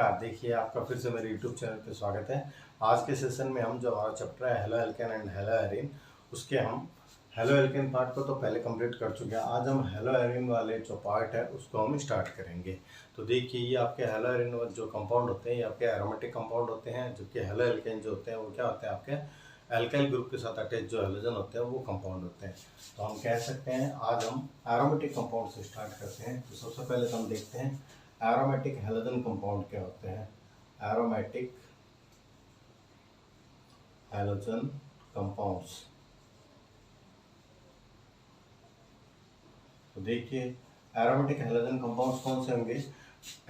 नमस्कार। देखिए, आपका फिर से मेरे YouTube चैनल पे स्वागत है। आज के सेशन में हम जो हमारा चैप्टर है halo alkane and hello arene, उसके हम हेलो एल्केन पार्ट को तो पहले कंप्लीट कर चुके हैं। आज हम हेलो एरीन वाले जो पार्ट है उसको हम स्टार्ट करेंगे। तो देखिए, ये आपके हेलो एरीन जो कंपाउंड होते हैं ये आपके एरोमेटिक कंपाउंड होते हैं, जबकि हेलो एल्केन जो होते हैं वो क्या होते हैं, आपके एल्काइल ग्रुप के साथ अटैच जो हेलोजन होते हैं वो कंपाउंड होते हैं। तो हम कह सकते हैं आज हम एरोमेटिक कंपाउंड से स्टार्ट करते हैं। तो सबसे पहले तो हम देखते हैं एरोमेटिक हैलोजन कंपाउंड क्या होते हैं। एरोमेटिक हैलोजन कंपाउंड्स, तो देखिए एरोमेटिक हैलोजन कंपाउंड्स कौन से होंगे?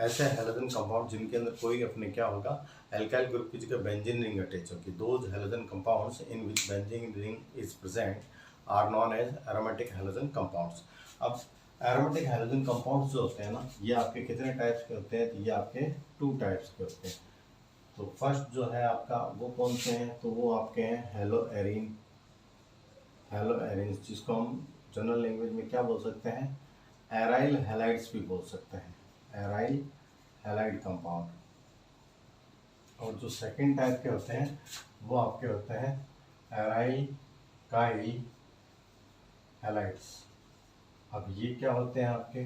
ऐसे हैलोजन कंपाउंड जिनके अंदर कोई अपने क्या होगा, एल्काइल ग्रुप की जगह बेंजीन रिंग अटैच होगी। Those halogen compounds in which benzene ring is present are known as aromatic halogen compounds. अब एरोमेटिक हैलोजन कंपाउंड्स जो होते हैं ना, ये आपके कितने टाइप्स के होते हैं? तो ये आपके 2 टाइप्स के होते हैं। तो फर्स्ट जो है आपका वो कौन से हैं? तो वो आपके हैं हेलो एरीन। हेलो एरीन जिसको हम जनरल लैंग्वेज में क्या बोल सकते हैं? एराइल हैलाइड्स भी बोल सकते हैं, एराइल हैलाइड कंपाउंड। और जो सेकंड टाइप के होते हैं वो आपके होते हैं एराइल काइल हैलाइड्स। अब ये क्या होते हैं आपके?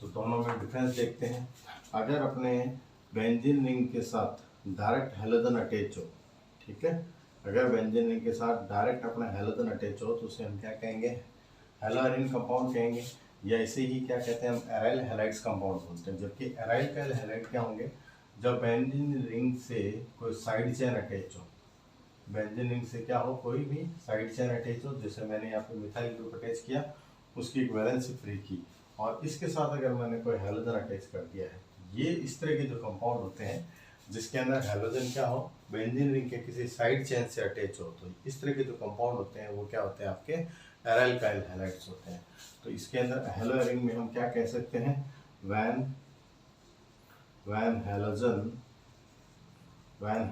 तो दोनों में डिफरेंस देखते हैं। अगर अपने बेंजीन रिंग के साथ डायरेक्ट हैलोजन अटैच हो, ठीक है, अगर बेंजीन रिंग के साथ डायरेक्ट अपना हैलोजन अटैच हो तो उसे हम क्या कहेंगे? हेलो एरीन कंपाउंड कहेंगे, या इसे ही क्या कहते हैं? हम एराइल हैलाइड्स कंपाउंड बोलते हैं। जबकि एराइल काइल हैलाइड क्या होंगे? जब बेंजीन रिंग से कोई साइड चेन अटैच हो, बेंजीन रिंग से क्या हो, कोई भी साइड चेन अटैच हो, जैसे मैंने यहाँ पे मिथाइल ग्रुप अटैच किया, उसकी एक वैलेंसी फ्री की, और इसके साथ अगर मैंने कोई हैलोजन अटैच कर दिया है, ये इस तरह के जो कंपाउंड होते हैं जिसके अंदर हैलोजन क्या हो, बेंजीन रिंग के किसी साइड चेन से अटैच हो, तो इस तरह के जो कंपाउंड होते हैं वो क्या होते हैं? आपके एराइल काइल हैलाइड्स होते हैं। तो इसके अंदर हेलो एरीन में हम क्या कह सकते हैं? when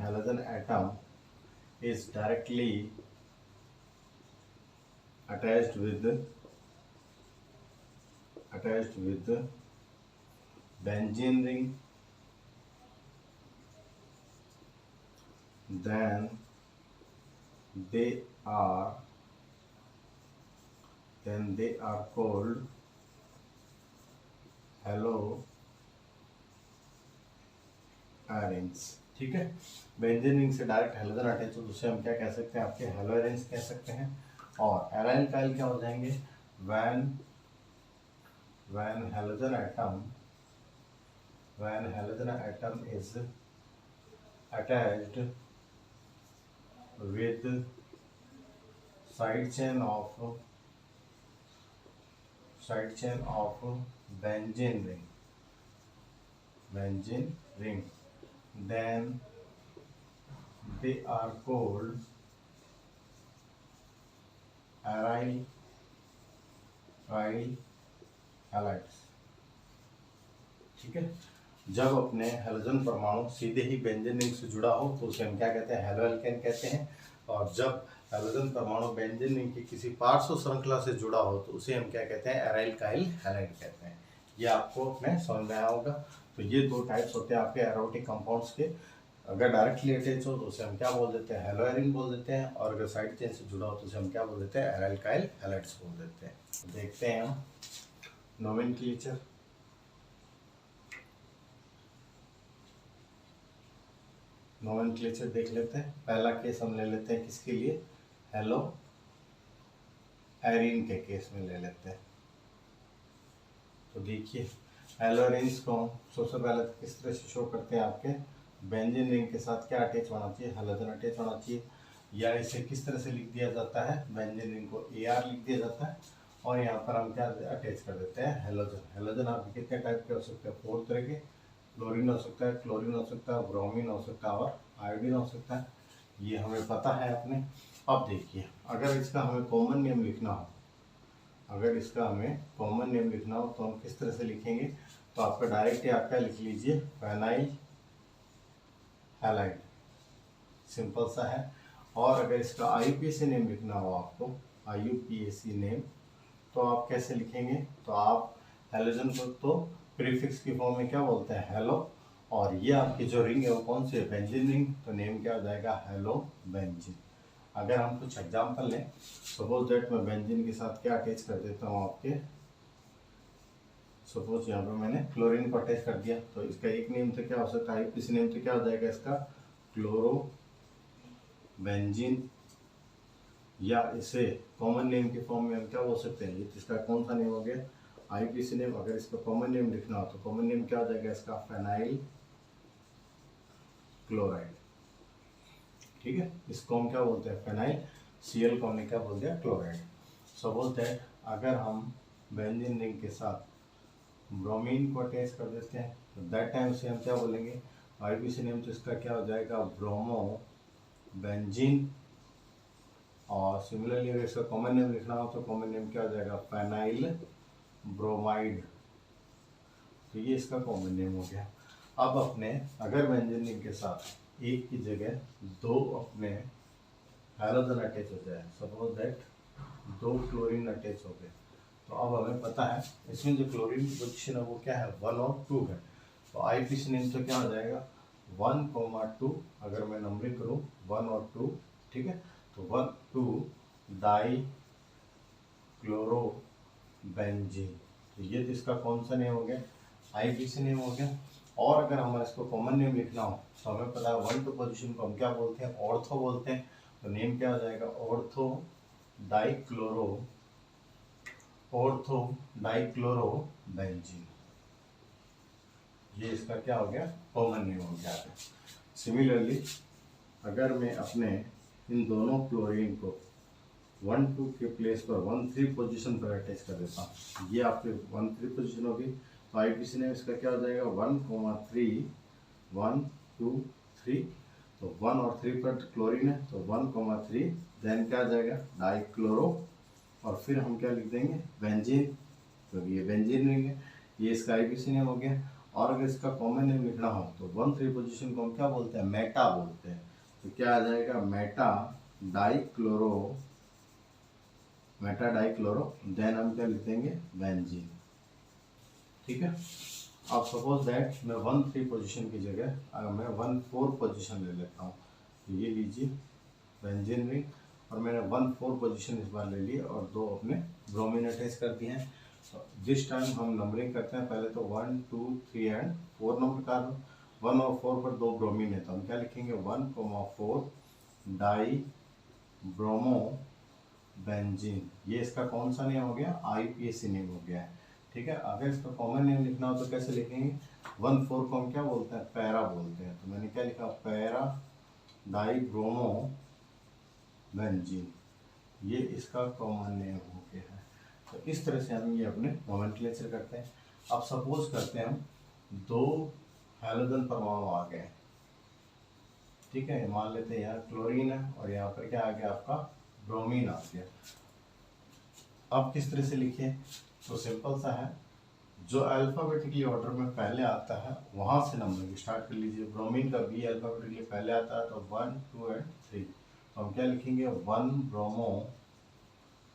halogen atom is directly attached with benzene ring, then they are called hello arenes. ठीक है, बेंजीन रिंग से डायरेक्ट हैलोजन अटैच हो तो उसे हम क्या कह सकते हैं? आपके हेलो एरीन्स कह सकते हैं। और एराइल काइल क्या हो जाएंगे? when halogen atom is attached with side chain of benzene ring, then they are called aryl Kyle halides. ठीक है, जब अपने हैलोजन परमाणु सीधे ही बेंजीन रिंग से जुड़ा हो तो उसे हम क्या कहते हैं? हेलो एल्केन कहते हैं। और जब हैलोजन परमाणु बेंजीन रिंग की किसी पार्श्व श्रृंखला से जुड़ा हो तो उसे हम क्या कहते हैं? एराइल काइल हैलाइड कहते हैं। ये आपको अपने समझ में आया होगा। तो ये 2 टाइप्स होते हैं आपके एरोमेटिक कंपाउंड्स के। अगर डायरेक्टली अटैच हो तो उसे हम क्या बोल देते हैं? हेलो एरीन बोल देते हैं, और अगर साइड चेन से जुड़ा हो तो उसे हम क्या बोल देते हैं? एराइल काइल हैलाइड्स बोल देते हैं। देखते हैं हम नोमेनक्लेचर। नोमेनक्लेचर देख लेते हैं। पहला केस हम ले लेते हैं किसके लिए? हेलो एरीन के केस में ले लेते हैं। तो देखिए हेलो एरीन्स को सबसे पहले किस तरह से शो करते हैं? आपके बेंजीन रिंग के साथ क्या अटैच होना चाहिए? हैलोजन अटैच होना चाहिए। या इसे किस तरह से लिख दिया जाता है? बेंजीन रिंग को AR लिख दिया जाता है, और यहाँ पर हम क्या अटैच कर देते हैं? हैलोजन। हैलोजन आपके कितने टाइप के हो सकते हैं? 4 तरह के। फ्लोरीन हो सकता है, क्लोरीन हो सकता है, ब्रोमीन हो सकता है, और आयोडीन हो सकता है। ये हमें पता है अपने। अब देखिए, अगर इसका हमें कॉमन नेम लिखना हो, तो हम किस तरह से लिखेंगे? तो आपका डायरेक्ट ही आपका लिख लीजिए फेनाइल हैलाइड, सिंपल सा है। और अगर इसका IUPAC नेम लिखना हो आपको, IUPAC नेम, तो आप कैसे लिखेंगे? तो आप हैलोजन को तो प्रीफिक्स की फॉर्म में क्या बोलते हैं? हेलो, और ये आपकी जो रिंग है वो कौन सी है, बेंजीन रिंग, तो नेम क्या हो जाएगा, हेलो बेंजीन। अगर हम कुछ एग्जांपल लें, सपोज दैट मैं बेंजीन के साथ क्या अटैच कर देता हूँ आपके, सपोज यहाँ पे मैंने क्लोरीन को अटैच कर दिया, तो इसका एक नेम तो क्या हो सकता है, किसी नेम तो क्या हो जाएगा इसका, क्लोरो बेंजीन, या इसे कॉमन नेम के फॉर्म में हम क्या बोल सकते हैं, ये इसका कौन सा नेम हो गया, आईपीसी नेम। अगर इसका कॉमन नेम लिखना हो तो कॉमन नेम क्या हो जाएगा इसका, फेनाइल क्लोराइड। ठीक है, इसको हम क्या बोलते हैं, फेनाइल, सीएल को हमने क्या बोल दिया, क्लोराइड। सपोज दैट अगर हम बेंजीन रिंग के साथ ब्रोमीन को अटैच कर देते हैं तो दैट टाइम से हम क्या बोलेंगे, आईपीसी नेम तो इसका क्या हो जाएगा, ब्रोमो बेंजीन। और सिमिलरली अगर इसका कॉमन नेम लिखना हो तो कॉमन नेम क्या हो जाएगा, फेनाइल ब्रोमाइड। तो ये इसका कॉमन नेम हो गया। अब अपने अगर बेंजीन रिंग के साथ एक की जगह दो अपने हैलोजन अटैच हो जाए, सपोज दैट दो क्लोरीन अटैच हो गए, तो अब हमें पता है इसमें जो क्लोरीन की पोजीशन है वो क्या है, 1 और 2 है। तो आईपीसी नेम तो क्या हो जाएगा, 1,2। अगर मैं नंबरिंग करूँ 1 और 2, ठीक है, तो 1 2 डाई क्लोरो बेंजीन। तो ये तो इसका कौन सा नेम हो गया, आईपीसी नेम हो गया। और अगर हमारे इसको कॉमन नेम लिखना हो तो हमें पता है 1 2 पोजीशन को हम क्या बोलते हैं, ऑर्थो बोलते हैं। तो नेम क्या हो जाएगा, ortho dichloro, ortho dichloro benzene. ये इसका क्या हो गया, कॉमन नेम हो गया है। सिमिलरली अगर मैं अपने इन दोनों क्लोरीन को 1 2 के प्लेस पर 1 3 पोजीशन पर अटैच कर देता हूँ, ये आपके 1 3 पोजीशन होगी, तो आईपीसी नेम इसका क्या हो जाएगा, 1,3 1 2 3। तो 1 और 3 पर क्लोरीन है तो 1,3, देन क्या आ जाएगा, डाइक्लोरो, और फिर हम क्या लिख देंगे, बेंजीन, क्योंकि ये बेंजीन रिंग है। ये इसका आईपीसी नेम हो गया। और अगर इसका कॉमन नेम लिखना हो तो 1 3 पोजीशन को हम क्या बोलते हैं, मेटा बोलते हैं। तो क्या आ जाएगा, meta dichloro, meta dichloro, then हम क्या लिख देंगे, बेंजीन। ठीक है, अब सपोज दैट मैं 1 3 पोजीशन की जगह अगर मैं 1 4 पोजीशन ले लेता हूँ, तो ये लीजिए बेंजीन रिंग, और मैंने 1 4 पोजीशन इस बार ले ली और दो अपने ब्रोमीन अटैच कर दिए हैं। दिस टाइम हम नंबरिंग करते हैं, पहले तो 1 2 3 एंड 4 नंबर कार्बन, 1 और 4 पर दो ब्रोमीन है तो हम क्या लिखेंगे, 1,4 डाई ब्रोमो बेंजीन। ये इसका कौन सा नेम हो गया, आईपीएसी नेम हो गया है। ठीक है, अगर इसका कॉमन नेम लिखना हो तो कैसे लिखेंगे, 1 4 को हम क्या बोलते हैं, पैरा बोलते हैं। तो मैंने क्या लिखा, पैरा डाई ब्रोमो बेंजीन, ये इसका कॉमन नेम हो गया है। तो इस तरह से हम ये अपने नोमेनक्लेचर करते हैं। अब सपोज करते हैं हम दो हैलोजन परमाणु आ गए, ठीक है, मान लेते हैं यहाँ क्लोरीन है और यहाँ पर क्या आ गया, आपका ब्रोमीन आ गया। अब किस तरह से लिखें, तो सिंपल सा है, जो अल्फाबेटिकली ऑर्डर में पहले आता है वहाँ से नंबरिंग स्टार्ट कर लीजिए। ब्रोमीन का बी अल्फाबेटिकली पहले आता है तो 1 2 एंड 3, तो हम क्या लिखेंगे, 1 ब्रोमो,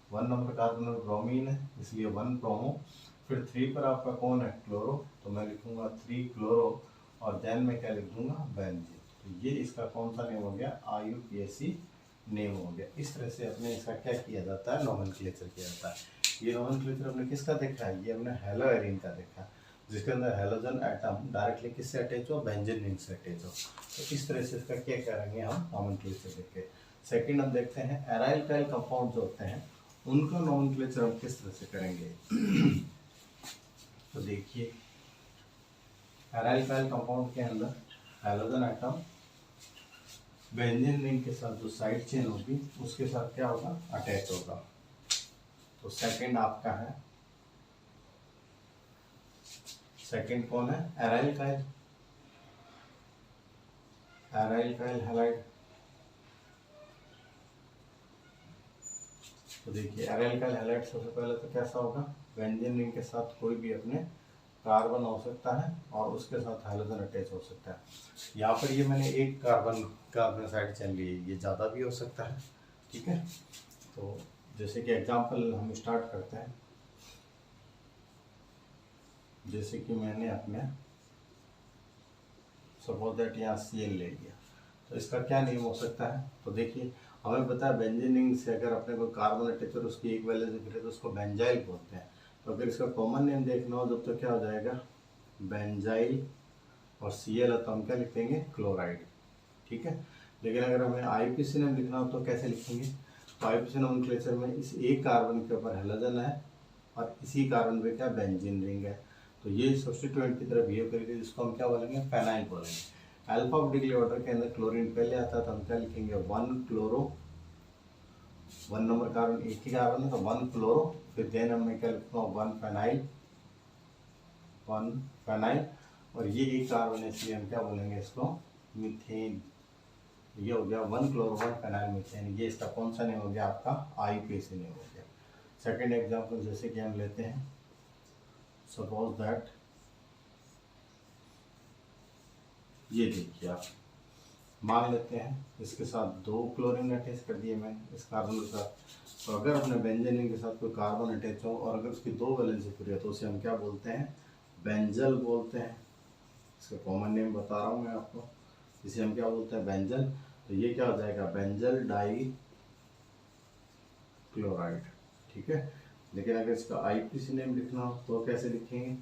1 नंबर कार्बन में ब्रोमीन है इसलिए 1 ब्रोमो, फिर 3 पर आपका कौन है, क्लोरो, तो मैं लिखूंगा 3 क्लोरो, और देन मैं क्या लिख दूंगा, बेंजीन। तो ये इसका कौन सा नेम हो गया, आईयूपीएसी नेम हो गया। इस तरह से अपने इसका क्या किया जाता है, नोमेनक्लेचर किया जाता है। ये नोमेनक्लेचर हमने किसका देखा है, ये हमने हेलोएरिन का देखा, जिसके अंदर हेलोजन एटम डायरेक्टली किससे अटैच हो, बेंजीन रिंग से अटैच हो। तो इस तरह से इसका क्या करेंगे हम, नोमेनक्लेचर देख के। सेकेंड हम देखते हैं एराइल कंपाउंड जो होते हैं उनका नोमेनक्लेचर हम किस तरह से करेंगे। तो देखिए एराइल कंपाउंड के अंदर हैलोजन एटम बेंजीन रिंग के साथ जो साइड चेन होगी उसके साथ क्या होगा, अटैच होगा। तो सेकंड आपका है, सेकंड कौन है, एराइल काइल हैलाइड। तो देखिए एराइल काइल हैलाइड सबसे पहले तो कैसा होगा, बेंजीन रिंग के साथ कोई भी अपने कार्बन हो सकता है और उसके साथ हाइड्रोजन अटैच हो सकता है। यहाँ पर ये मैंने एक कार्बन का अपने साइड चेन ली, ये ज़्यादा भी हो सकता है, ठीक है। तो जैसे कि एग्जांपल हम स्टार्ट करते हैं, जैसे कि मैंने अपने सपोज दैट यहाँ Cl ले लिया, तो इसका क्या नेम हो सकता है? तो देखिए हमें पता है बेंजीन रिंग से अगर अपने को कार्बन अटैच और उसकी एक वैलेंसी फिर तो उसको बेंजाइल बोलते हैं। तो अगर इसका कॉमन नेम देखना हो जब तो क्या हो जाएगा, बेंजाइल, और Cl है तो हम क्या लिखेंगे, क्लोराइड। ठीक है, लेकिन अगर हमें IUPAC नेम लिखना हो तो कैसे लिखेंगे? तो IUPAC नोमेनक्लेचर में इस एक कार्बन के ऊपर हैलोजन है और इसी कार्बन पे क्या, बेंजीन रिंग है, तो ये सब्स्टिट्यूएंट की तरह बिहेव करेगी, जिसको हम क्या बोलेंगे, फेनाइल बोलेंगे। अल्फाबेटिकली ऑर्डर के अंदर क्लोरीन पहले आता है तो हम क्या लिखेंगे, 1 क्लोरो, 1 नंबर कार्बन एक ही कार्बन है तो 1 क्लोरो, फिर देन हमें क्या लिखूंगा, 1 फेनाइल, 1 फेनाइल, और ये एक कार्बन है इसलिए हम क्या बोलेंगे इसको, मीथेन। ये हो गया 1 क्लोरो 1 फेनाइल मीथेन। ये इसका कौन सा नेम हो गया, आपका IUPAC नेम हो गया। सेकेंड एग्जाम्पल जैसे कि हम लेते हैं, सपोज दैट ये देखिए आप मान लेते हैं इसके साथ 2 क्लोरीन अटैच कर दिए मैंने इस कार्बन के साथ। तो अगर अपने बेंजीन रिंग के साथ कोई कार्बन अटैच हो और अगर उसकी 2 वैलेंसी फ्री है तो उसे हम क्या बोलते हैं, बेंजल बोलते हैं। इसका कॉमन नेम बता रहा हूँ मैं आपको, इसे हम क्या बोलते हैं, बेंजल। तो ये क्या हो जाएगा, बेंजल डाई क्लोराइड। ठीक है, लेकिन अगर इसका IUPAC नेम लिखना हो तो कैसे लिखेंगे,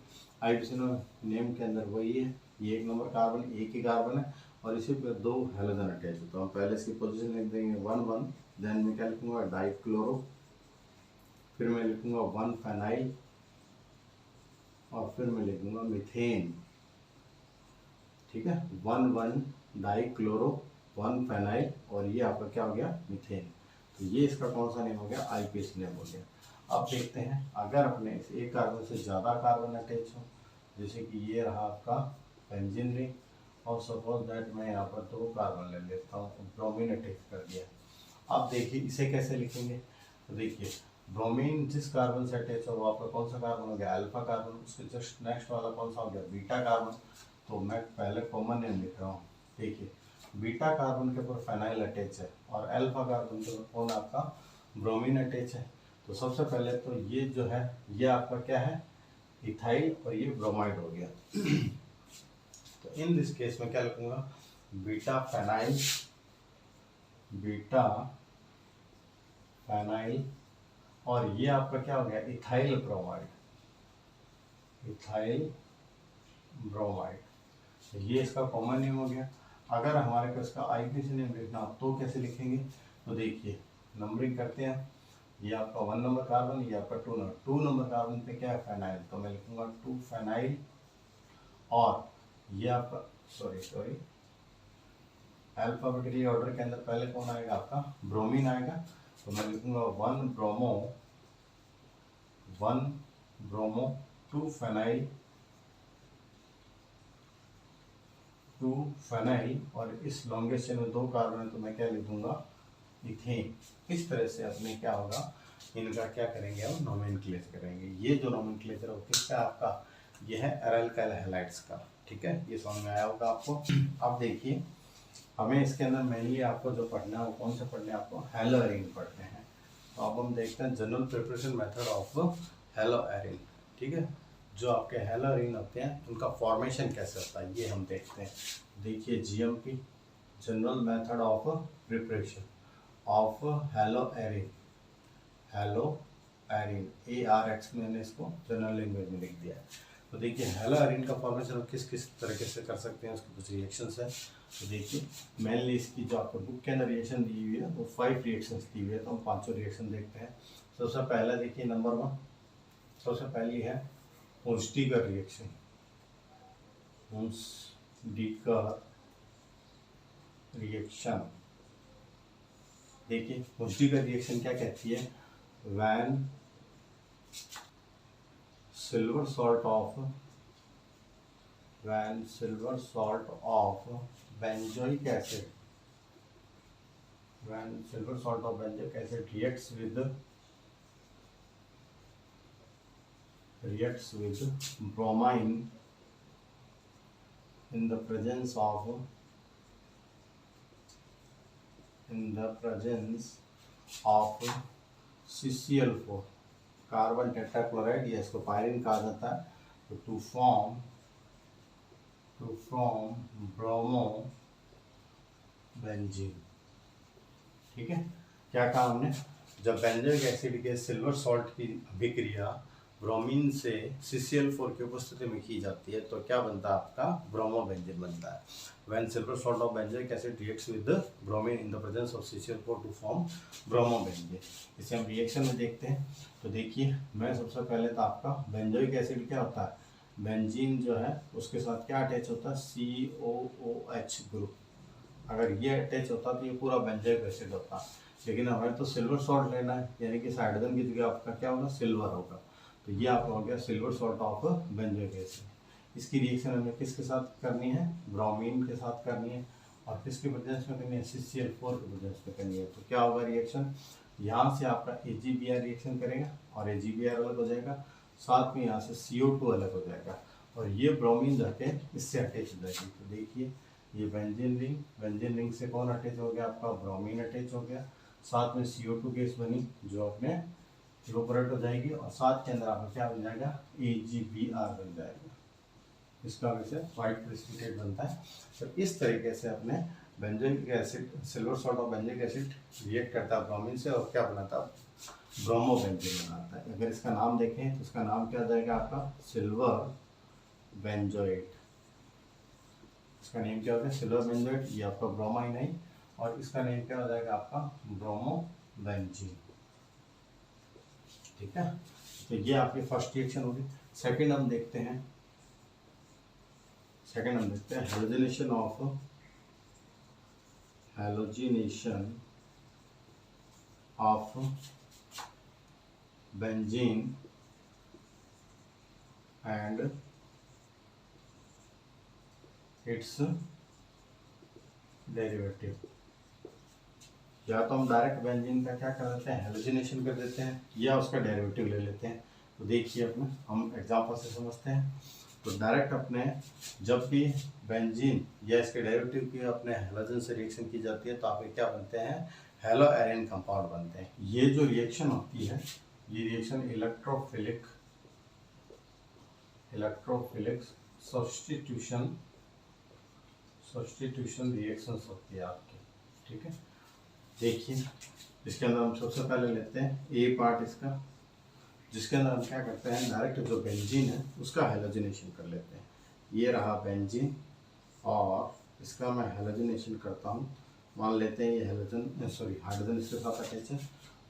IUPAC नेम के अंदर वही है, ये 1 नंबर कार्बन एक ही कार्बन है और इसी पे 2 हैलोजन अटैच है। तो हम पहले इसकी पोजीशन लिख देंगे 1 1, देन मैं क्या लिखूंगा, डाइक्लोरो, फिर मैं लिखूंगा 1 फेनाइल, और फिर मैं लिखूंगा मीथेन। ठीक है, 1 1 डाइक्लोरो, 1 फेनाइल, और ये आपका क्या हो गया, मीथेन। तो ये इसका कौन सा नेम हो गया, IUPAC नेम हो गया। अब देखते हैं अगर अपने इस एक कार्बन से ज़्यादा कार्बन अटैच हो, जैसे कि ये रहा आपका बेंजीन रिंग, और सपोज दैट मैं यहाँ पर 2 कार्बन ले लेता हूँ, ब्रोमीन अटैच कर दिया। अब देखिए इसे कैसे लिखेंगे, तो देखिए ब्रोमीन जिस कार्बन से अटैच हो वो आपका कौन सा कार्बन हो गया, अल्फा कार्बन। उसके जस्ट नेक्स्ट वाला कौन सा हो गया, बीटा कार्बन। तो मैं पहले कॉमन नेम लिख रहा हूँ। देखिए बीटा कार्बन के ऊपर फेनाइल अटैच है और अल्फा कार्बन के ऊपर कौन आपका ब्रोमीन अटैच है। तो सबसे पहले तो ये जो है ये आपका क्या है, इथाइल, और ये ब्रोमाइड हो गया। तो इन दिस केस में क्या लिखूंगा, बीटा फेनाइल, बीटा फेनाइल, और ये आपका क्या हो गया, इथाइल ब्रोमाइड, इथाइल ब्रोमाइड। ये इसका कॉमन नेम हो गया। अगर हमारे को इसका IUPAC नेम लिखना हो तो कैसे लिखेंगे, तो देखिए नंबरिंग करते हैं। ये आपका 1 नंबर कार्बन, ये आपका 2 नंबर कार्बन पे क्या है, फेनाइल, तो मैं लिखूंगा 2 फेनाइल, और ये आपका सॉरी अल्फाबेटिकली ऑर्डर के अंदर पहले कौन आएगा, आपका ब्रोमीन आएगा। तो मैं लिखूंगा 1 ब्रोमो, 1 ब्रोमो, 2 फेनाइल, 2 फेनाइल, और इस लॉन्गेस्ट चेन में 2 कार्बन है तो मैं क्या लिख दूंगा, इथेन। इस तरह से अपने क्या होगा, इनका क्या करेंगे, हम नोमेनक्लेचर करेंगे। ये जो नोमेनक्लेचर हो किसका, आपका ये है एल्काइल हैलाइड्स का। ठीक है, ये समझ में आया होगा आपको। अब देखिए हमें इसके अंदर मेनली आपको जो पढ़ना है वो कौन से पढ़ने हैं, आपको हेलो एरीन पढ़ने हैं। तो अब हम देखते हैं general preparation method of hello arene. ठीक है, जो आपके हेलो एरीन होते हैं उनका फॉर्मेशन कैसे होता है ये हम देखते हैं। देखिए GMP, general method of preparation of hello arene, hello arene, ARX मैंने इसको जनरल लैंग्वेज में लिख दिया है। तो देखिए हेलो एरीन का फॉर्मेशन किस किस तरीके से कर सकते हैं, उसके कुछ रिएक्शंस हैं। तो देखिए मेनली इसकी जो आपको बुक के अंदर रिएक्शन दी हुई है वो 5 रिएक्शंस दी हुई है, तो हम 5 रिएक्शन देखते हैं। सबसे पहला देखिए नंबर 1, सबसे पहली है ओस्टिगर रिएक्शन, ओस्टिगर रिएक्शन। देखिए ओस्टिगर रिएक्शन क्या कहती है, when silver salt of benzoic acid, when silver salt of benzoic acid reacts with bromine in the presence of CCl4 carbon tetrachloride, या इसको पायरिन कहा जाता है। तो to form to form bromo benzene. ठीक है, क्या कहा हमने, जब बेंजोइक एसिड के सिल्वर सॉल्ट की अभिक्रिया ब्रोमीन से CCl4 की उपस्थिति में की जाती है तो क्या बनता है, आपका ब्रोमोबेंजीन बनता है। When silver salt of benzoic acid reacts with bromine in the presence of CCl4 to form bromobenzene. इसे हम रिएक्शन में देखते हैं। तो देखिए, मैं सबसे पहले तो आपका बेंजोइक एसिड क्या होता है, बेंजीन जो है उसके साथ क्या अटैच होता है, COOH ग्रुप। अगर ये अटैच होता तो ये पूरा बेंजोइक एसिड होता, लेकिन हमें तो सिल्वर सॉल्ट लेना है, यानी कि हाइड्रोजन की जगह आपका क्या होगा, सिल्वर होगा। तो ये आपका हो गया silver salt of benzoic acid. इसकी रिएक्शन हमें किसके साथ करनी है, ब्रोमीन के साथ करनी है, और किसके प्रेजेंस में करनी है, CCl4 के प्रेजेंस में करनी है। तो क्या होगा रिएक्शन, यहाँ से आपका AgBr रिएक्शन करेगा और AgBr अलग हो जाएगा, साथ में यहाँ से CO2 अलग हो जाएगा, और ये ब्रोमीन जाके इससे अटैच हो जाएगी। तो देखिए, ये बेंजीन रिंग से कौन अटैच हो गया, आपका ब्रोमीन अटैच हो गया, साथ में CO2 गैस बनी जो अपने इवोपोरेट हो जाएगी, और साथ के अंदर आपका क्या बन जाएगा, AgBr बन जाएगा। इसका वैसे व्हाइट प्रेसिपिटेट बनता है। तो इस तरीके से अपने benzoic acid, silver salt of benzoic acid react करता है ब्रोमीन से और क्या बनाता है, ब्रोमोबेंजीन बनाता है। अगर इसका नाम देखें तो इसका नाम क्या जाएगा, आपका सिल्वर बेंजोएट। इसका नेम क्या होता है, सिल्वर बेंजोएट। ये आपका ब्रोमाइन है, और इसका नेम क्या हो जाएगा, आपका ब्रोमोबेंजीन। ठीक है, तो ये आपकी फर्स्ट रिएक्शन होगी। सेकंड हम देखते हैं halogenation of benzene and it's derivative. या तो हम डायरेक्ट बेंजीन का क्या कर देते हैं, हेलोजिनेशन कर देते हैं, या उसका डेरिवेटिव ले लेते हैं। तो देखिए, अपने हम एग्जांपल से समझते हैं। तो डायरेक्ट अपने जब भी बेंजीन या इसके डेरिवेटिव की अपने हेलोजन से रिएक्शन की जाती है तो आपके क्या बनते हैं, हेलो एरिन कंपाउंड बनते हैं। ये जो रिएक्शन होती है, ये रिएक्शन इलेक्ट्रोफिलिक सब्स्टिट्यूशन रिएक्शंस होती है आपकी। ठीक है, देखिए, इसके अंदर हम सबसे पहले लेते हैं ए पार्ट इसका, जिसके अंदर हम क्या करते हैं, डायरेक्ट जो बेंजीन है उसका हेलोजिनेशन कर लेते हैं। ये रहा बेंजीन, और इसका मैं हेलोजिनेशन करता हूँ। मान लेते हैं ये हाइड्रोजन इसके साथ अटैच है,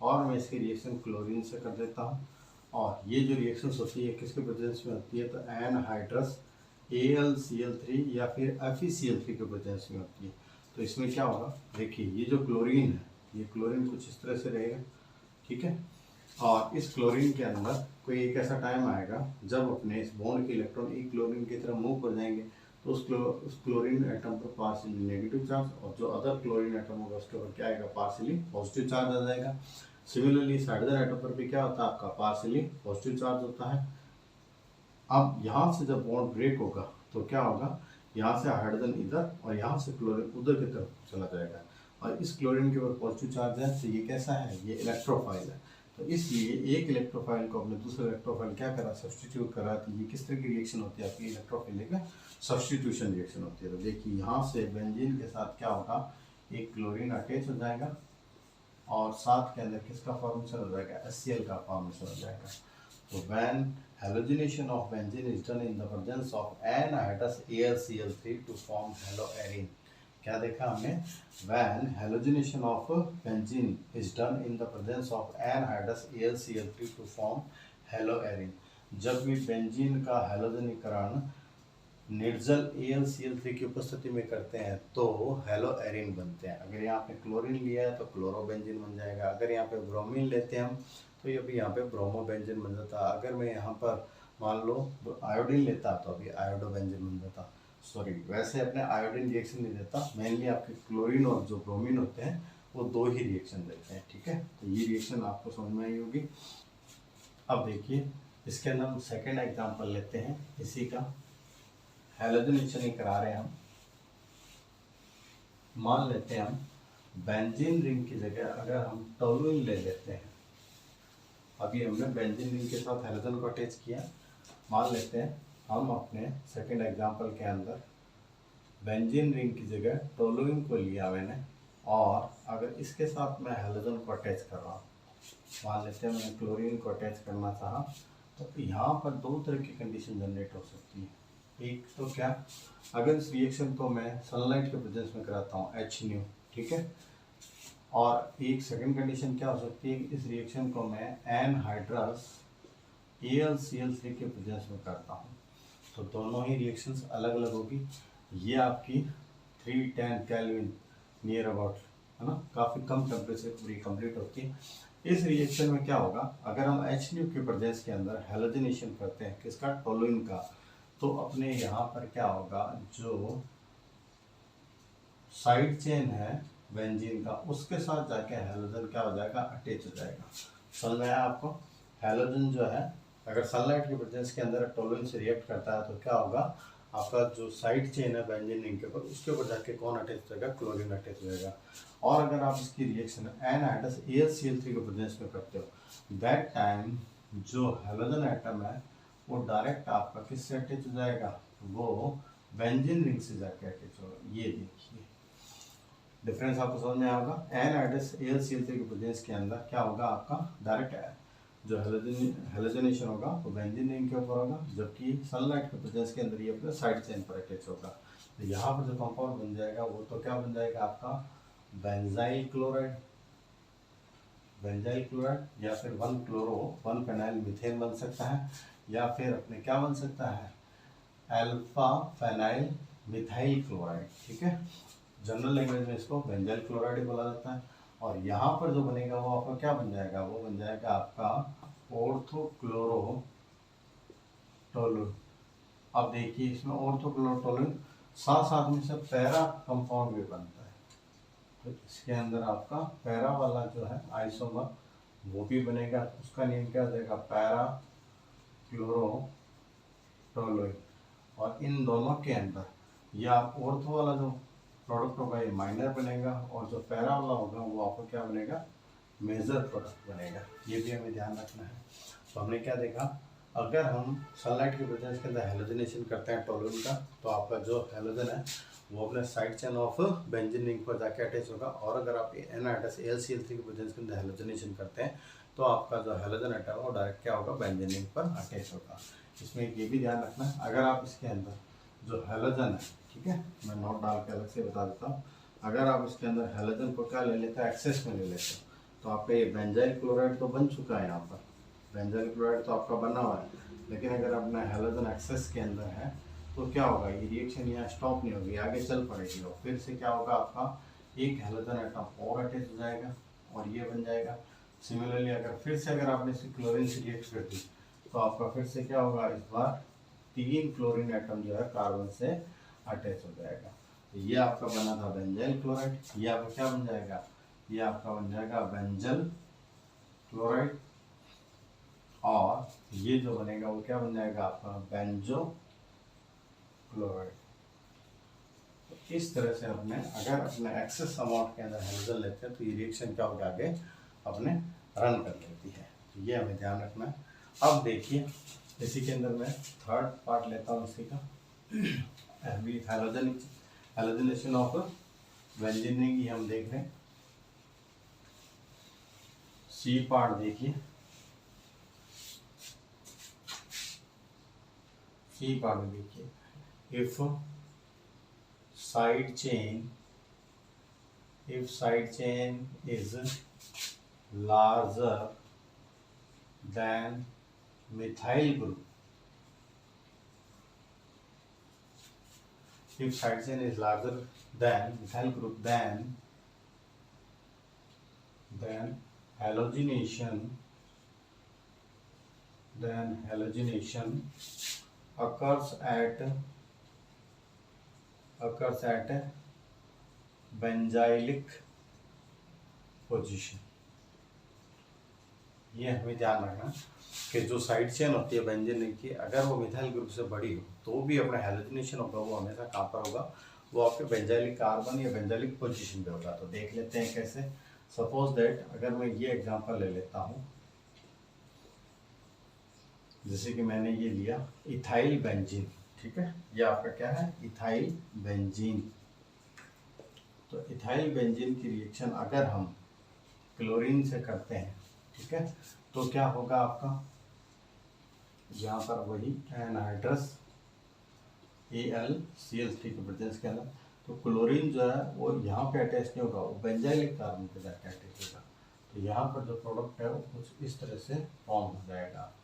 और मैं इसकी रिएक्शन क्लोरीन से कर देता हूँ। और ये जो रिएक्शंस होती है किसके प्रेजेंस में होती है, तो एनहाइड्रस AlCl3 या फिर FeCl3 के प्रेजेंस में होती है। तो इसमें क्या होगा, देखिए, ये जो क्लोरीन है, ये क्लोरीन कुछ इस तरह से रहेगा। ठीक है, और इस क्लोरीन के अंदर कोई एक ऐसा टाइम आएगा जब अपने इस बॉन्ड के इलेक्ट्रॉन एक क्लोरीन की तरफ मूव कर जाएंगे, तो उस क्लोरीन एटम पर पार्शियली नेगेटिव चार्ज, और जो अदर क्लोरीन एटम होगा उसके ऊपर क्या आएगा, पार्शियली पॉजिटिव चार्ज आ जाएगा। सिमिलरली इस हाइड्रोजन एटम पर भी क्या होता है, आपका पार्शियली पॉजिटिव चार्ज होता है। अब यहाँ से जब बॉन्ड ब्रेक होगा तो क्या होगा, यहाँ से हाइड्रोजन इधर और यहाँ से क्लोरीन उधर की तरफ चला जाएगा, और इस क्लोरीन के ऊपर पॉजिटिव चार्ज है, तो ये कैसा है, ये इलेक्ट्रोफाइल है। तो इसलिए एक इलेक्ट्रोफाइल को अपने दूसरे इलेक्ट्रोफाइल क्या करा, सब्स्टिट्यूट करा। तो ये किस तरह की रिएक्शन होती है, आपकी इलेक्ट्रोफिलिक सब्स्टिट्यूशन रिएक्शन होती है। तो देखिए, यहाँ से बेंजीन के साथ क्या होगा, एक क्लोरीन अटैच हो जाएगा, और साथ के अंदर किसका फॉर्मेशन हो जाएगा, HCl का फॉर्मेशन हो जाएगा। तो when halogenation of benzene is done in the presence of anhydrous AlCl3 to form haloarine। क्या देखा हमने, when halogenation of benzene is done in the presence of anhydrous AlCl3 to form haloarine। जब भी benzene का हैलोजनीकरण निर्जल AlCl3 की उपस्थिति में करते हैं तो हेलोएरिन बनते हैं। अगर यहाँ पे क्लोरीन लिया है तो क्लोरोबेंजीन बन जाएगा। अगर यहाँ पे ब्रोमीन लेते हैं हम तो ये भी यहाँ पे ब्रोमोबेंजीन बन जाता। अगर मैं यहाँ पर मान लो आयोडीन लेता तो अभी आयोडोबेंजीन बन जाता। सॉरी, वैसे अपने आयोडीन रिएक्शन नहीं देता, मेनली आपके क्लोरीन और जो ब्रोमीन होते हैं वो दो ही रिएक्शन देते हैं। ठीक है, तो ये रिएक्शन आपको समझ में आई होगी। अब देखिए, इसके अंदर हम सेकेंड एग्जाम्पल लेते हैं इसी का, हैलोजनेशन ही करा रहे हैं हम। मान लेते हैं हम बेंजीन रिंग की जगह अगर हम टोलुइन ले लेते हैं। अभी हमने बेंजीन रिंग के साथ हैलोजन को अटैच किया। मान लेते हैं हम अपने सेकंड एग्जांपल के अंदर बेंजीन रिंग की जगह टोलुइन को लिया मैंने, और अगर इसके साथ मैं हैलोजन को अटैच कर रहा हूँ, मान लेते हैं मैंने क्लोरीन को अटैच करना चाहा, तो यहाँ पर दो तरह की कंडीशन जनरेट हो सकती है। एक तो क्या, अगर इस रिएक्शन को मैं सनलाइट के प्रेजेंस में कराता हूँ HNu, ठीक है, और एक सेकंड कंडीशन क्या हो सकती है, इस रिएक्शन को मैं एनहाइड्रस AlCl3 के प्रेजेंस में करता हूँ, तो दोनों ही रिएक्शंस अलग अलग होगी। ये आपकी 310 केल्विन नियर अबाउट, है ना, काफ़ी कम टेम्परेचर पर ये कंप्लीट होती है। इस रिएक्शन में क्या होगा, अगर हम HNu के प्रेजेंस के अंदर हैलोजनेशन करते हैं किसका, टोलुइन का, तो अपने यहाँ पर क्या होगा, जो साइड चेन है बेंजीन का, उसके साथ जाके हैलोजन क्या हो जाएगा, अटैच हो जाएगा। समझ में आया आपको? हैलोजन जो है अगर सनलाइट के प्रेजेंस के अंदर टोलुइन से रिएक्ट करता है तो क्या होगा, आपका जो साइड चेन है बेंजीन रिंग के ऊपर, उसके ऊपर जाके कौन अटैच हो जाएगा, क्लोरीन अटैच हो जाएगा। और अगर आप इसकी रिएक्शन एनहाइड्रस AlCl3 के प्रेजेंस में करते हो, दैट टाइम जो हैलोजन एटम है वो डायरेक्ट आपका किससे अटैच हो जाएगा, वो बेंजीन रिंग से जाके अटैच होगा। ये देखिए डिफरेंस आपको समझ में आएगा। एनहाइड्रस AlCl3 के प्रेजेंस के अंदर क्या होगा, आपका डायरेक्ट जो हैलोजनेशन होगा वो बेंजीन रिंग के ऊपर होगा, जबकि सनलाइट के प्रेजेंस के अंदर ये अपने साइड चेन पर अटैच होगा। तो यहाँ पर जो कंपाउंड बन जाएगा वो तो क्या बन जाएगा, आपका बेंजाइल क्लोराइड, या फिर 1 फेनाइल मीथेन बन सकता है, या फिर अपने क्या बन सकता है, अल्फा फेनाइल मिथाइल क्लोराइड, ठीक है। जनरल लैंग्वेज में इसको बेंजाइल क्लोराइड बोला जाता है। और यहाँ पर जो बनेगा वो आपका क्या बन जाएगा, वो बन जाएगा आपका ऑर्थोक्लोरोटोलुइन। अब देखिए इसमें ऑर्थोक्लोरोटोलुइन साथ साथ में से पैरा कंपाउंड भी बनता है, तो इसके अंदर आपका पैरा वाला जो है आइसोमर वो भी बनेगा, उसका नेम क्या हो जाएगा, पैरा क्लोरोटोलुइन। और इन दोनों के अंदर या ऑर्थो वाला जो प्रोडक्ट होगा ये माइनर बनेगा, और जो पैरा वाला होगा वो आपको क्या बनेगा, मेजर प्रोडक्ट बनेगा। ये भी हमें ध्यान रखना है। तो हमने क्या देखा, अगर हम सनलाइट के प्रेजेंस के अंदर हैलोजनेशन करते हैं टोलुइन का, तो आपका जो हैलोजन है वो अपने side chain of benzene ring पर जाके अटैच होगा। और अगर आप एनहाइड्रस AlCl3 के प्रेजेंस के अंदर हैलोजनेशन करते हैं तो आपका जो हैलोजन एटम है वो डायरेक्ट क्या होगा, बेंजीन रिंग पर अटैच होगा। इसमें ये भी ध्यान रखना है, अगर आप इसके अंदर जो हैलोजन है, ठीक है, मैं नोट डाल के अलग से बता देता हूँ, अगर आप इसके अंदर हैलोजन को क्या ले लेते हैं, एक्सेस में ले लेते हो, तो आपका ये बेंजाइल क्लोराइड तो बन चुका है, यहाँ पर बेंजाइल क्लोराइड तो आपका बना हुआ है, लेकिन अगर अपना हैलोजन एक्सेस के अंदर है तो क्या होगा, ये रिएक्शन यहाँ स्टॉप नहीं होगी, आगे चल पड़ेगी, और फिर से क्या होगा, आपका एक हैलोजन एटम और अटैच हो जाएगा और ये बन जाएगा। सिमिलरली अगर आपने इसे क्लोरीन से रिएक्ट कर दी तो आपका फिर से क्या होगा, इस बार 3 क्लोरीन एटम जो है कार्बन से अटैच हो जाएगा। तो ये आपका बना था बेंजाइल क्लोराइड, ये आपका क्या बन जाएगा, ये आपका बन जाएगा बेंजल क्लोराइड, और ये जो बनेगा वो क्या बन जाएगा, आपका बेंजो क्लोराइड। तो इस तरह से अपने अगर अपने एक्सेस अमाउंट के अंदर हैलोजन लेते हैं तो ये रिएक्शन क्या होगा, आगे अपने रन कर लेती है। तो ये हमें ध्यान रखना है। अब देखिए इसी के अंदर मैं थर्ड पार्ट लेता हूँ इसी का, हैलोजनेशन ऑफ बेंजीन रिंग ही हम देख रहे हैं। सी पार्ट देखिए, सी पार्ट में देखिए, if side chain is larger than methyl group, if side chain is larger than methyl group, then halogenation occurs at benzylic position. ये हमें ध्यान रखना कि जो साइड चेन होती है बेंजीन रिंग की, अगर वो मिथाइल ग्रुप से बड़ी हो तो भी अपना हैलोजनेशन होगा वो हमेशा कहाँ पर होगा, वो आपके बेंजाइलिक कार्बन या बेंजाइलिक पोजीशन पे होगा। तो देख लेते हैं कैसे। सपोज दैट अगर मैं ये एग्जांपल ले लेता हूँ, जैसे कि मैंने ये लिया इथाइल बेंजीन, ठीक है, ये आपका क्या है, इथाइल बेंजीन। तो इथाइल बेंजीन की रिएक्शन अगर हम क्लोरीन से करते हैं, ठीक है, तो क्या होगा आपका, यहाँ पर वही एनहाइड्रस AlCl3 के प्रेजेंस के अंदर, तो क्लोरीन जो है वो यहाँ पे अटैच नहीं होगा, वो बेंजाइलिक कार्बन पे जाकर अटैच होगा। तो यहाँ पर जो प्रोडक्ट है वो कुछ इस तरह से फॉर्म हो जाएगा आपका।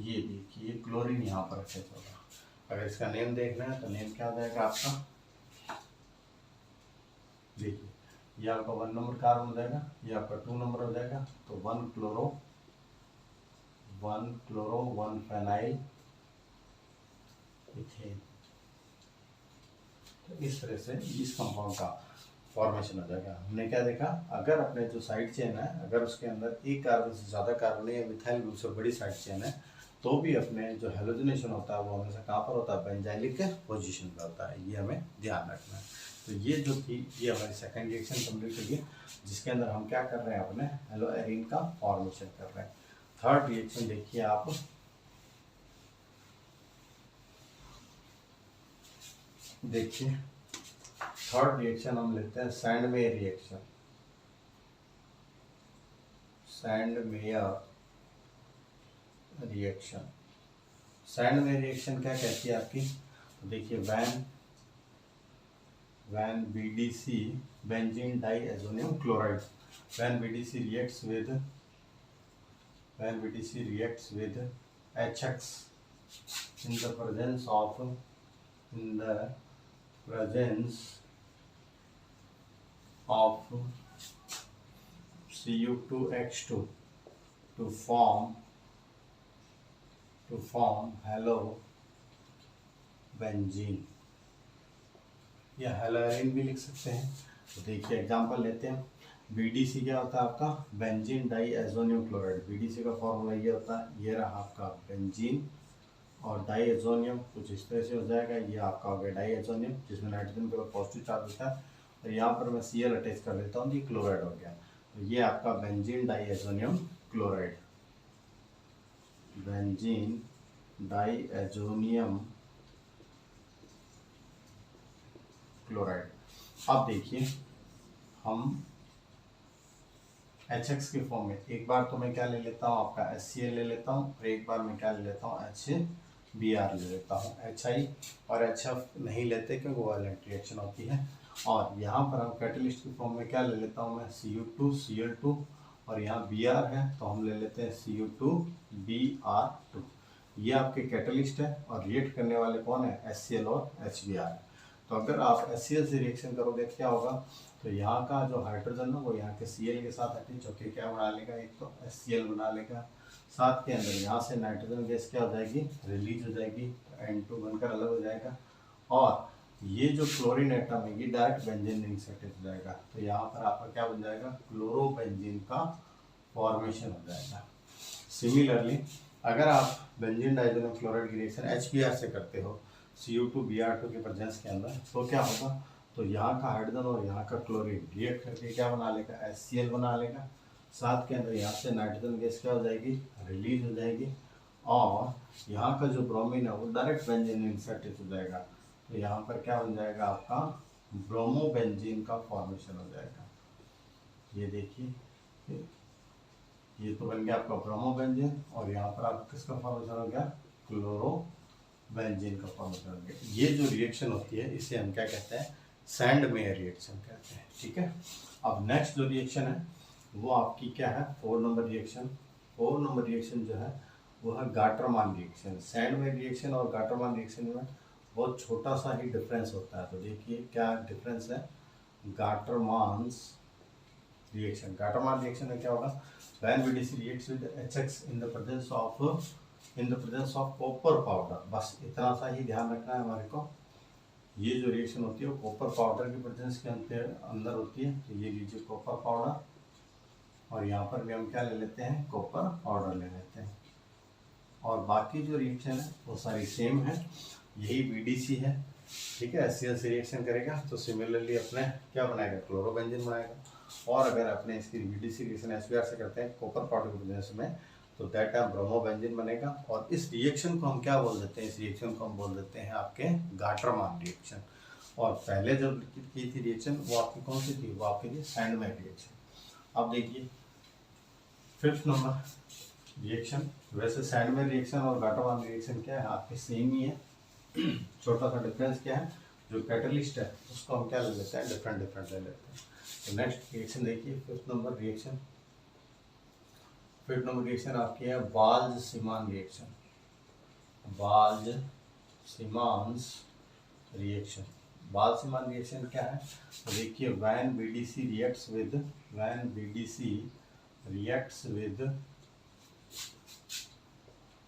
ये देखिए क्लोरीन यहाँ पर अटैच होगा। अगर इसका नेम देखना है तो नेम क्या हो जाएगा आपका, देखिए ये आपका 1 नंबर कार्बन हो जाएगा, ये आपका 2 नंबर हो जाएगा। तो 1 क्लोरो 1 फेनाइल इथेन। तो इस तरह से इस कंपाउंड का फॉर्मेशन हो जाएगा। हमने क्या देखा, अगर अपने जो साइड चेन है, अगर उसके अंदर एक कार्बन से ज़्यादा कार्बन है या मिथाइल ग्रुप से बड़ी साइड चेन है, तो भी अपने जो हेलोजनेशन होता है वो हमेशा कहाँ पर होता है, बेंजाइलिक पोजीशन पर होता है। ये हमें ध्यान रखना है। तो ये जो थी ये हमारी सेकेंड रिएक्शन कंप्लीट हुई है, जिसके अंदर हम क्या कर रहे हैं, अपने हेलो एरीन का फॉर्मेशन कर रहे हैं। थर्ड रिएक्शन देखिए आप, देखिए थर्ड रिएक्शन हम लेते हैं Sandmeyer reaction. Sandmeyer reaction, Sandmeyer reaction क्या कहती है आपकी, तो देखिए when BDC benzene diazonium chloride, when BDC reacts with HX in the presence of Cu2H2 to form हेलोबेंजीन या हेलोएरिन भी लिख सकते हैं। तो देखिए एग्जांपल लेते हैं। BDC क्या होता है आपका, बेंजीन डाइएजोनियम क्लोराइड। BDC का फॉर्मूला ये होता है, ये रहा आपका बेंजीन और डाइएजोनियम कुछ इस तरह से हो जाएगा। ये आपका हो गया डाइएजोनियम, जिसमें नाइट्रोजन के ऊपर पॉजिटिव चार्ज होता है, और यहाँ पर मैं Cl अटैच कर लेता हूँ, ये क्लोराइड हो गया। तो ये आपका benzene diazonium chloride, benzene diazonium chloride. अब देखिए हम HX के फॉर्म में एक बार तो मैं क्या ले लेता हूँ, आपका HCl ले लेता हूँ, और एक बार मैं क्या ले लेता हूँ, HBr ले लेता हूँ। HI और HF नहीं लेते क्योंकि वायलेंट रिएक्शन होती है। और यहाँ पर हम कैटलिस्ट के फॉर्म में क्या ले लेता हूँ मैं, Cu2 Cl2, और यहाँ Br है तो हम ले लेते हैं Cu2 Br2। ये आपके कैटलिस्ट है, और रिएक्ट करने वाले कौन है, HCl और HBr। तो अगर आप HCl से रिएक्शन करोगे क्या होगा, तो यहाँ का जो हाइड्रोजन है वो यहाँ के Cl के साथ अटैच होकर क्या बना लेगा, एक तो HCl बना लेगा, साथ के अंदर यहाँ से नाइट्रोजन गैस क्या हो जाएगी, रिलीज हो जाएगी, N2 बनकर अलग हो जाएगा। और ये जो क्लोरीन एटम है ये डायरेक्ट बेंजीन रिंग से अटैच हो जाएगा। तो यहाँ पर आपका क्या बन जाएगा, क्लोरोबेंजीन का फॉर्मेशन हो जाएगा। सिमिलरली अगर आप बेंजीन डाइएजोनियम क्लोराइड की रिएक्शन HBr से करते हो Cu2 Br2 के प्रेजेंस के अंदर, तो क्या होगा, तो यहाँ का हाइड्रोजन और यहाँ का क्लोरीन रिएक्ट करके क्या बना लेगा, HCl बना लेगा, साथ के अंदर यहाँ से नाइट्रोजन गैस क्या हो जाएगी, रिलीज हो जाएगी, और यहाँ का जो ब्रोमीन है वो डायरेक्ट बेंजीन रिंग से अटैच हो जाएगा। तो यहाँ पर क्या बन जाएगा, आपका ब्रोमोबेंजीन का फॉर्मेशन हो जाएगा। ये देखिए ये तो बन गया आपका ब्रोमोबेंजीन, और यहाँ पर आप किसका फॉर्मेशन हो गया, क्लोरोबेंजीन का फॉर्मेशन हो गया। ये जो रिएक्शन होती है इसे हम क्या कहते हैं, सैंडमेयर रिएक्शन कहते हैं। ठीक है, अब नेक्स्ट जो रिएक्शन है वो आपकी क्या है, 4 नंबर रिएक्शन। 4 नंबर रिएक्शन जो है वो है गाटरमान रिएक्शन। सैंडमेयर रिएक्शन और गाटरमान रिएक्शन में बहुत छोटा सा ही डिफरेंस होता है। तो देखिए क्या डिफरेंस है, गाटरमान्स रिएक्शन। गाटरमान रिएक्शन में क्या होगा, when BDC reacts with HX in the presence of copper powder, बस इतना सा ही ध्यान रखना है हमारे को। ये जो रिएक्शन होती है वो कॉपर पाउडर की प्रेजेंस के अंदर होती है। तो ये लीजिए कॉपर पाउडर, और यहाँ पर भी हम क्या ले लेते हैं, कॉपर पाउडर ले लेते हैं। और बाकी जो रिएक्शन है वो सारी सेम है, यही BDC है। ठीक है, HCl से रिएक्शन करेगा तो सिमिलरली अपने क्या बनाएगा, क्लोरोबेंजीन बनाएगा। और अगर अपने इसकी BDC रिएक्शन HBr से करते हैं कॉपर पाउडर की प्रेजेंस में, तो दैट टाइम ब्रोमोबेंजीन बनेगा। और इस रिएक्शन को हम क्या बोल देते हैं, इस रिएक्शन को हम बोल देते हैं आपके गाटरमान रिएक्शन। और पहले जब की थी रिएक्शन वो आपकी कौन सी थी, वो आपकी थी सैंडमैन रिएक्शन। अब देखिए 5th नंबर रिएक्शन। वैसे सैंडमैन रिएक्शन और गाटरमान रिएक्शन क्या है, आपके सेम ही है। छोटा सा डिफरेंस क्या है, जो कैटलिस्ट है उसको हम क्या ले लेते हैं, डिफरेंट डिफरेंट ले लेते हैं। तो नेक्स्ट रिएक्शन देखिए 5th number reaction. 5th number reaction आपकी है बाल्ज-सीमान रिएक्शन। बाल्ज-सीमांस रिएक्शन। बाल्ज-सीमान रिएक्शन क्या है, तो देखिए when BDC reacts with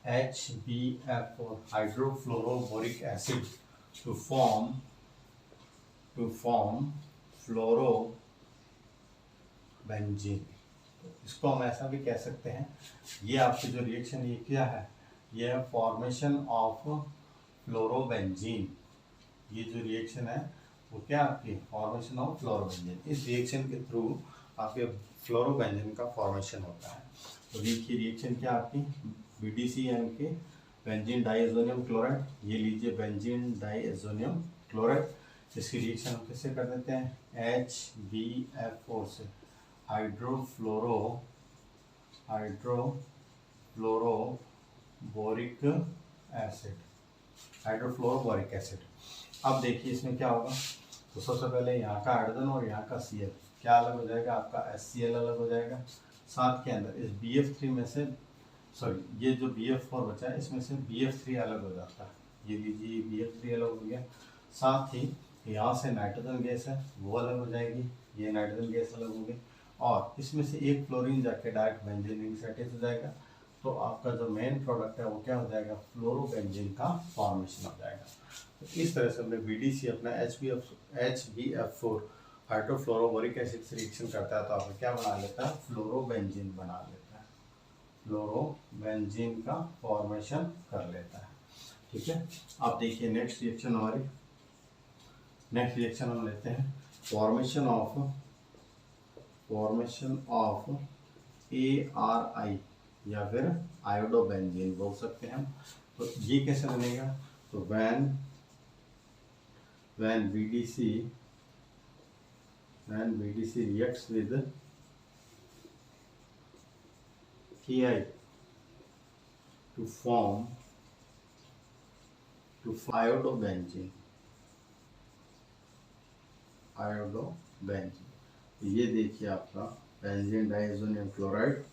HBF hydrofluoroboric acid to form fluorobenzene. इसको हम ऐसा भी कह सकते हैं, ये आपकी जो रिएक्शन ये क्या है, ये है फॉर्मेशन ऑफ फ्लोरोबेंजीन। ये जो रिएक्शन है वो क्या आपकी फॉर्मेशन ऑफ फ्लोरोबेंजीन। इस रिएक्शन के थ्रू आपके फ्लोरोबेंजीन का फॉर्मेशन होता है। तो देखिए रिएक्शन क्या आपकी BDC यानी कि बेंजीन डाइएजोनियम क्लोराइड, ये लीजिए बेंजीन डाइएजोनियम क्लोराइड। इसकी रिएक्शन हम किससे कर देते हैं, HBF4 से हाइड्रोफ्लोरोबोरिक एसिड। अब देखिए इसमें क्या होगा, तो सबसे पहले यहाँ का हाइड्रोजन और यहाँ का Cl क्या अलग हो जाएगा, आपका HCl अलग हो जाएगा। साथ के अंदर इस BF3 में से ये जो BF4 बचा है इसमें से BF3 अलग हो जाता है। ये लीजिए BF3 अलग हो गया। साथ ही यहाँ से नाइट्रोजन गैस है वो अलग हो जाएगी, ये नाइट्रोजन गैस अलग होगी। और इसमें से एक फ्लोरीन जाके डायरेक्ट बेंजीन रिंग से अटैच हो जाएगा। तो आपका जो मेन प्रोडक्ट है वो क्या हो जाएगा, फ्लोरोबेंजीन का फॉर्मेशन हो जाएगा। तो इस तरह से हमने BDC अपना HBF4 हाइड्रोफ्लोरोबोरिक एसिड से रिएक्शन करता है तो आपको क्या बना लेता है, फ्लोरोबेंजीन बना लेता है, फ्लोरोबेंजीन का फॉर्मेशन कर लेता है। ठीक है, आप देखिए नेक्स्ट रिएक्शन हम लेते हैं फॉर्मेशन ऑफ ARI या फिर आयोडोबेंजीन बोल सकते हैं हम। तो ये कैसे बनेगा, तो when BDC reacts with Ki to form iodobenzene। ये देखिए आपका बेंजीन डाइएजोनियम क्लोराइड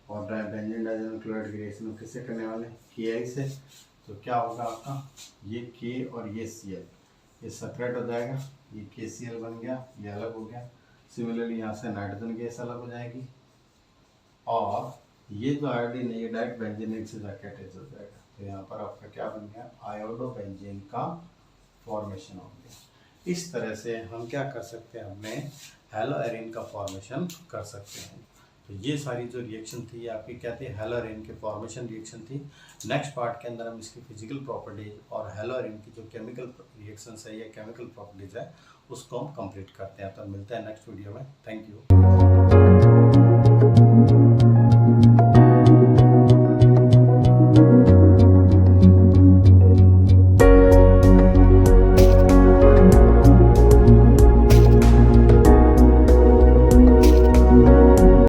और बेंजीन डाइएजोनियम क्लोराइड की रिएक्शन किससे करने वाले हैं, Ki से। तो क्या होगा आपका, ये K और ये Cl ये सेपरेट हो जाएगा, ये KCl बन गया, ये अलग हो गया। सिमिलरली यहाँ से नाइट्रोजन गैस अलग हो जाएगी और ये जो आयोडीन है ये डायरेक्ट बेंजीन रिंग से जाके अटैच हो जाएगा। तो यहाँ पर आपका क्या बन गया, आयोडोबेंजीन का फॉर्मेशन हो गया। इस तरह से हम क्या कर सकते हैं, हमने हेलोएरिन का फॉर्मेशन कर सकते हैं। तो ये सारी जो रिएक्शन थी ये आपकी क्या थी, हेलोएरिन के फॉर्मेशन रिएक्शन थी। नेक्स्ट पार्ट के अंदर हम इसकी फिजिकल प्रॉपर्टीज और हेलोएरिन की जो केमिकल रिएक्शंस है या केमिकल प्रॉपर्टीज है उसको हम कंप्लीट करते हैं। तो मिलते हैं नेक्स्ट वीडियो में। Thank you.